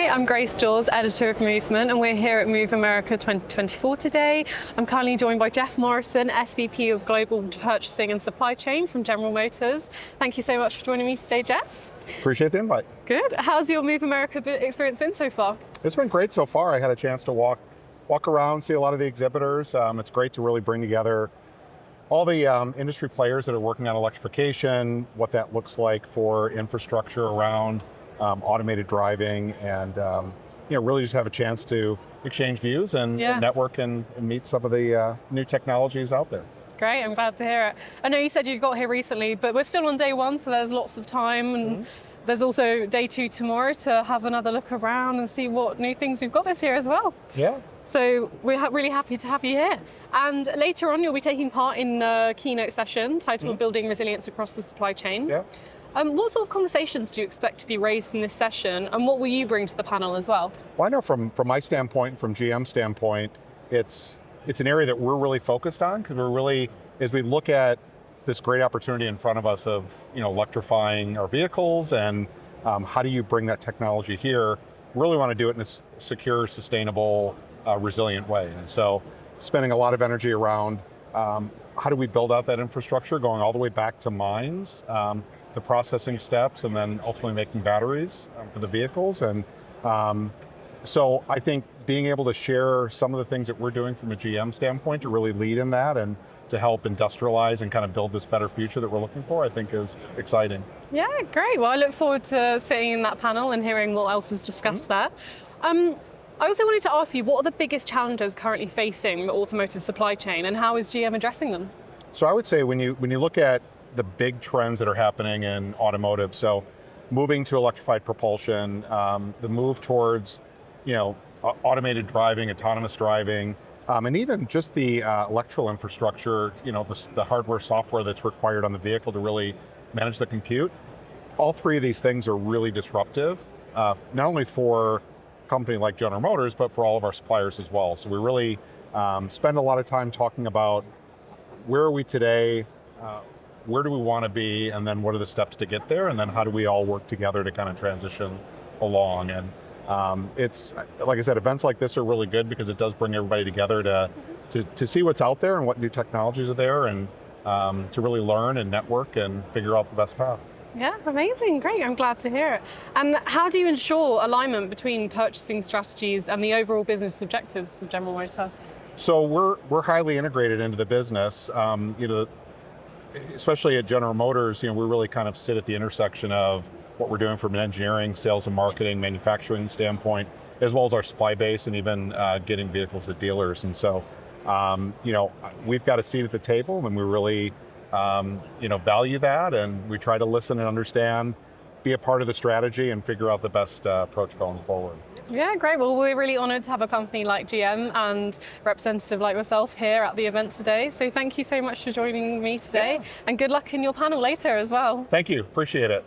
Hi, I'm Grace Dawes, editor of Movement, and we're here at Move America 2024 today. I'm currently joined by Jeff Morrison, SVP of Global Purchasing and Supply Chain from General Motors. Thank you so much for joining me today, Jeff. Appreciate the invite. Good. How's your Move America experience been so far? It's been great so far. I had a chance to walk around, see a lot of the exhibitors. It's great to really bring together all the industry players that are working on electrification, what that looks like for infrastructure around automated driving, and really just have a chance to exchange views and network and meet some of the new technologies out there. Great, I'm glad to hear it. I know you said you got here recently, but we're still on day one, so there's lots of time, and there's also day two tomorrow to have another look around and see what new things we've got this year as well. Yeah. So we're really happy to have you here. And later on, you'll be taking part in a keynote session titled Building Resilience Across the Supply Chain. Yeah. What sort of conversations do you expect to be raised in this session, and what will you bring to the panel as well? Well, I know from my standpoint, from GM's standpoint, it's an area that we're really focused on, because we're really, as we look at this great opportunity in front of us of electrifying our vehicles, and how do you bring that technology here, we really want to do it in a secure, sustainable, resilient way. And so spending a lot of energy around how do we build out that infrastructure, going all the way back to mines, the processing steps, and then ultimately making batteries for the vehicles. And so I think being able to share some of the things that we're doing from a GM standpoint to really lead in that and to help industrialize and kind of build this better future that we're looking for, I think is exciting. Yeah, great. Well, I look forward to sitting in that panel and hearing what else is discussed there. I also wanted to ask you, what are the biggest challenges currently facing the automotive supply chain, and how is GM addressing them? So I would say when you look at the big trends that are happening in automotive, so moving to electrified propulsion, the move towards automated driving, autonomous driving, and even just the electrical infrastructure, the hardware, software that's required on the vehicle to really manage the compute. All three of these things are really disruptive, not only for a company like General Motors, but for all of our suppliers as well. So we really spend a lot of time talking about where are we today, where do we want to be, and then what are the steps to get there, and then how do we all work together to kind of transition along. And it's, like I said, events like this are really good because it does bring everybody together to see what's out there and what new technologies are there, and to really learn and network and figure out the best path. Yeah, amazing, great, I'm glad to hear it. And how do you ensure alignment between purchasing strategies and the overall business objectives of General Motors? So we're highly integrated into the business. Especially at General Motors, we really kind of sit at the intersection of what we're doing from an engineering, sales and marketing, manufacturing standpoint, as well as our supply base and even getting vehicles to dealers. And so, we've got a seat at the table, and we really, value that, and we try to listen and understand, be a part of the strategy, and figure out the best approach going forward. Yeah, great. Well, we're really honoured to have a company like GM and a representative like myself here at the event today. So thank you so much for joining me today, and good luck in your panel later as well. Thank you, appreciate it.